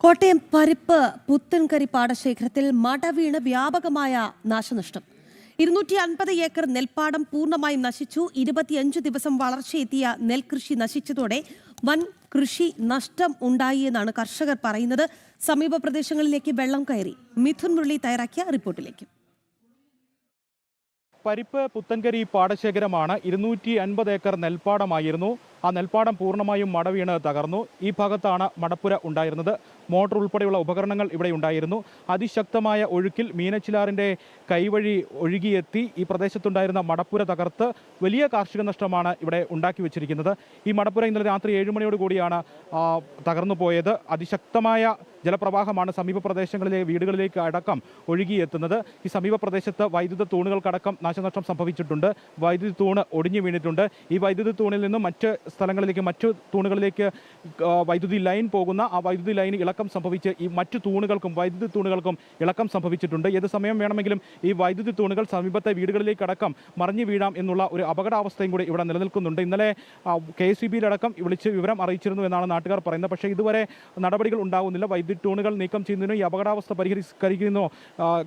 കോട്ടയം പരിപ്പ് പുത്തൻകരി പാടശേഖരത്തിൽ മട വീണ് വ്യാപകമായ നാശനഷ്ടം. 250 ഏക്കർ നെൽപ്പാടം പൂർണ്ണമായും നശിച്ചു. 25 ദിവസം വളർച്ചയെത്തിയ നെൽകൃഷി നശിച്ചതോടെ വൻ കൃഷി നഷ്ടം ഉണ്ടായി എന്നാണ് കർഷകർ പറയുന്നത്. സമീപ പ്രദേശങ്ങളിലേക്ക് വെള്ളം കയറി. മിഥുൻ മുരളി തയ്യാറാക്കിയ റിപ്പോർട്ടിലേക്ക്. പരിപ്പ് പുത്തൻകരി പാടശേഖരമാണ്. 250 ഏക്കർ നെൽപ്പാടമായിരുന്നു. ആ നെൽപ്പാടം പൂർണ്ണമായും മട വീണ് തകർന്നു. ഈ ഭാഗത്താണ് മടപ്പുര ഉണ്ടായിരുന്നത്. മോട്ടോർ ഉൾപ്പെടെയുള്ള ഉപകരണങ്ങൾ ഇവിടെ ഉണ്ടായിരുന്നു. അതിശക്തമായ ഒഴുക്കിൽ മീനച്ചിലാറിൻ്റെ കൈവഴി ഒഴുകിയെത്തി ഈ പ്രദേശത്തുണ്ടായിരുന്ന മടപ്പുര തകർത്ത് വലിയ കാർഷിക നഷ്ടമാണ് ഇവിടെ ഉണ്ടാക്കി വെച്ചിരിക്കുന്നത്. ഈ മടപ്പുര ഇന്നലെ രാത്രി 7 മണിയോട് കൂടിയാണ് തകർന്നു പോയത്. അതിശക്തമായ ജലപ്രവാഹമാണ് സമീപ പ്രദേശങ്ങളിലെ വീടുകളിലേക്ക് അടക്കം ഒഴുകിയെത്തുന്നത്. ഈ സമീപ പ്രദേശത്ത് വൈദ്യുത തൂണുകൾക്കടക്കം നാശനഷ്ടം സംഭവിച്ചിട്ടുണ്ട്. വൈദ്യുതി തൂണ് ഒടിഞ്ഞു വീണിട്ടുണ്ട്. ഈ വൈദ്യുതി തൂണിൽ നിന്നും മറ്റ് സ്ഥലങ്ങളിലേക്ക്, മറ്റു തൂണുകളിലേക്ക് വൈദ്യുതി ലൈൻ പോകുന്ന ആ വൈദ്യുതി ലൈന് ഇളക്കം സംഭവിച്ച് ഈ മറ്റു തൂണുകൾക്കും വൈദ്യുതി തൂണുകൾക്കും ഇളക്കം സംഭവിച്ചിട്ടുണ്ട്. ഏത് സമയം വേണമെങ്കിലും ഈ വൈദ്യുതി തൂണുകൾ സമീപത്തെ വീടുകളിലേക്ക് അടക്കം മറിഞ്ഞു വീഴാം എന്നുള്ള ഒരു അപകടാവസ്ഥയും കൂടി ഇവിടെ നിലനിൽക്കുന്നുണ്ട്. ഇന്നലെ KSEBിയിലടക്കം വിളിച്ച് വിവരം അറിയിച്ചിരുന്നു എന്നാണ് നാട്ടുകാർ പറയുന്നത്. പക്ഷേ ഇതുവരെ നടപടികൾ ഉണ്ടാകുന്നില്ല. വൈദ്യുതി തൂണുകൾ നീക്കം ചെയ്യുന്നതിനോ ഈ അപകടാവസ്ഥ പരിഹരിക്കുന്നതിനോ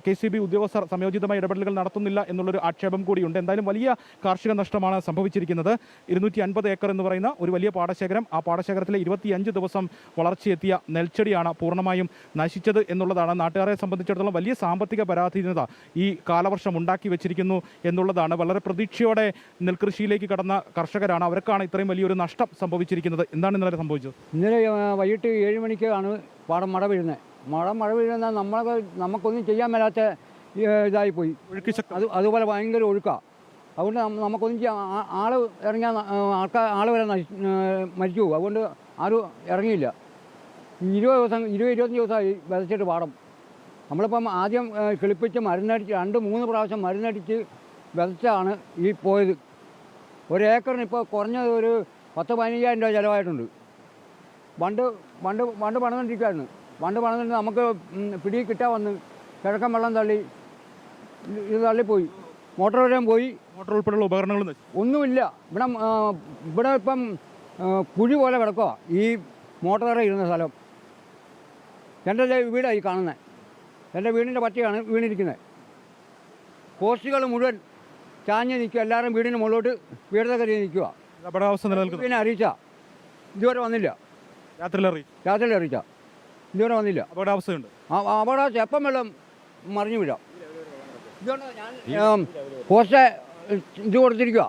KSEB ഉദ്യോഗസ്ഥർ സമയോചിതമായ ഇടപെടലുകൾ നടത്തുന്നില്ല എന്നുള്ളൊരു ആക്ഷേപം കൂടിയുണ്ട്. എന്തായാലും വലിയ കാർഷിക നഷ്ടമാണ് സംഭവിച്ചിരിക്കുന്നത്. 250 ഏക്കർ എന്ന് പറയുന്ന ഒരു വലിയ പാടശേഖരം. ആ പാടശേഖരത്തിലെ 25 ദിവസം വളർച്ചയെത്തിയ നെൽച്ചെടിയാണ് പൂർണ്ണമായും നശിച്ചത് എന്നുള്ളതാണ്. നാട്ടുകാരെ സംബന്ധിച്ചിടത്തോളം വലിയ സാമ്പത്തിക പരാധീനത ഈ കാലവർഷം ഉണ്ടാക്കി വെച്ചിരിക്കുന്നു എന്നുള്ളതാണ്. വളരെ പ്രതീക്ഷയോടെ നെൽകൃഷിയിലേക്ക് കടന്ന കർഷകരാണ്. അവർക്കാണ് ഇത്രയും വലിയൊരു നഷ്ടം സംഭവിച്ചിരിക്കുന്നത്. എന്താണ് ഇന്നലെ സംഭവിച്ചത്? ഇന്നലെ വൈകിട്ട് 7 മണിക്കാണ് പാടം മഴ വീഴുന്നത്. മഴ വീഴുന്ന നമുക്കൊന്നും ചെയ്യാൻ മേലാത്ത ഇതായിപ്പോയി. അതുപോലെ ഭയങ്കര ഒഴുക്കാണ്. അതുകൊണ്ട് നമുക്കൊന്നും ചെയ്യാൻ ആൾ ഇറങ്ങിയാൽ ആൾ വരെ മരിച്ചു പോകും. അതുകൊണ്ട് ആരും ഇറങ്ങിയില്ല. 20-25 ദിവസമായി വിതച്ചിട്ട് പാടം. നമ്മളിപ്പം ആദ്യം കിളിപ്പിച്ച് മരുന്നടിച്ച് 2-3 പ്രാവശ്യം മരുന്നടിച്ച് വിതച്ചാണ് ഈ പോയത്. ഒരു ഏക്കറിന് ഇപ്പോൾ കുറഞ്ഞത് ഒരു 10-15,000 രൂപ ചിലവായിട്ടുണ്ട്. പണ്ട് പണിതുകൊണ്ടിരിക്കുകയായിരുന്നു. പണിതിട്ട് നമുക്ക് പിടി കിട്ടാൻ വന്ന് കിഴക്കൻ വെള്ളം തള്ളി ഇത് തള്ളിപ്പോയി. മോട്ടോർ വരെയും പോയി. മോട്ടോർ ഉൾപ്പെടെയുള്ള ഉപകരണങ്ങൾ ഒന്നുമില്ല. ഇവിടെ ഇപ്പം കുഴി പോലെ കിടക്കുക ഈ മോട്ടോർ വരെ ഇരുന്ന സ്ഥലം. എൻ്റെ വീടായി കാണുന്നത്. എൻ്റെ വീടിൻ്റെ പച്ചയാണ് വീണിരിക്കുന്നത്. പോസ്റ്റുകൾ മുഴുവൻ ചാഞ്ഞ് നിൽക്കുക. എല്ലാവരും വീടിന് മുകളിലോട്ട് വീടത്തെ കയറി നിൽക്കുക. പിന്നെ അറിയിച്ച ഇതുവരെ വന്നില്ല. രാത്രിയിൽ അറിയിച്ച ഇതുവരെ വന്നില്ല. അപകടാവസ്ഥയുണ്ട്. അപകടാവസ്ഥ എപ്പം വെള്ളം മറിഞ്ഞു വീഴാം. ഇതുകൊണ്ട് ഞാൻ പോസ്റ്റ് ഇത് കൊടുത്തിരിക്കുക,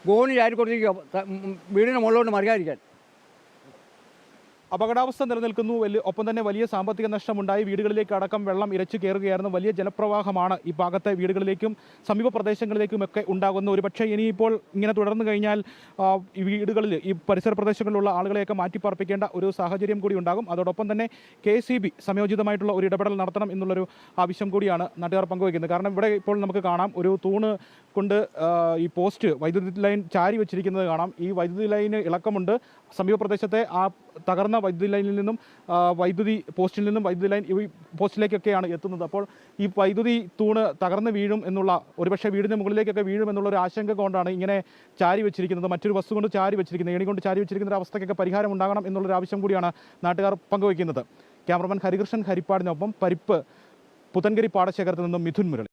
ഗോണി ചാരി കൊടുത്തിരിക്കുക വീടിന് മുകളിലോട്ട് മറിയാതിരിക്കാൻ. അപകടാവസ്ഥ നിലനിൽക്കുന്നു. ഒപ്പം തന്നെ വലിയ സാമ്പത്തിക നഷ്ടമുണ്ടായി. വീടുകളിലേക്ക് അടക്കം വെള്ളം ഇരച്ചു കയറുകയായിരുന്നു. വലിയ ജലപ്രവാഹമാണ് ഈ ഭാഗത്തെ വീടുകളിലേക്കും സമീപ പ്രദേശങ്ങളിലേക്കുമൊക്കെ ഉണ്ടാകുന്ന. ഒരുപക്ഷെ ഇനിയിപ്പോൾ ഇങ്ങനെ തുടർന്നു കഴിഞ്ഞാൽ ഈ വീടുകളിൽ ഈ പരിസര പ്രദേശങ്ങളിലുള്ള ആളുകളെയൊക്കെ മാറ്റിപ്പാർപ്പിക്കേണ്ട ഒരു സാഹചര്യം കൂടി ഉണ്ടാകും. അതോടൊപ്പം തന്നെ KSEB സമയോചിതമായിട്ടുള്ള ഒരു ഇടപെടൽ നടത്തണം എന്നുള്ളൊരു ആവശ്യം കൂടിയാണ് നാട്ടുകാർ പങ്കുവയ്ക്കുന്നത്. കാരണം ഇവിടെ ഇപ്പോൾ നമുക്ക് കാണാം, ഒരു തൂണ് കൊണ്ട് ഈ പോസ്റ്റ് വൈദ്യുതി ലൈൻ ചാരി വെച്ചിരിക്കുന്നത് കാണാം. ഈ വൈദ്യുതി ലൈന് ഇളക്കമുണ്ട്. സമീപ പ്രദേശത്തെ ആ തകർന്ന വൈദ്യുതി ലൈനിൽ നിന്നും വൈദ്യുതി പോസ്റ്റിൽ നിന്നും വൈദ്യുതി ലൈൻ ഈ പോസ്റ്റിലേക്കൊക്കെയാണ് എത്തുന്നത്. അപ്പോൾ ഈ വൈദ്യുതി തൂണ് തകർന്ന് വീഴും എന്നുള്ള, ഒരുപക്ഷെ വീടിന് മുകളിലേക്കൊക്കെ വീഴും എന്നുള്ളൊരു ആശങ്ക കൊണ്ടാണ് ഇങ്ങനെ ചാരി വെച്ചിരിക്കുന്നത്. മറ്റൊരു വസ്തു കൊണ്ട് ചാരി വെച്ചിരിക്കുന്നത്, ഏണി കൊണ്ട് ചാരി വെച്ചിരിക്കുന്ന ഒരു അവസ്ഥയ്ക്കൊക്കെ പരിഹാരം ഉണ്ടാകണം എന്നുള്ളൊരു ആവശ്യം കൂടിയാണ് നാട്ടുകാർ പങ്കുവയ്ക്കുന്നത്. ക്യാമറമാൻ ഹരികൃഷ്ണൻ ഹരിപ്പാടിനൊപ്പം പരിപ്പ് പുത്തൻകരി പാടശേഖരത്തിൽ നിന്നും മിഥുൻ മുരളി.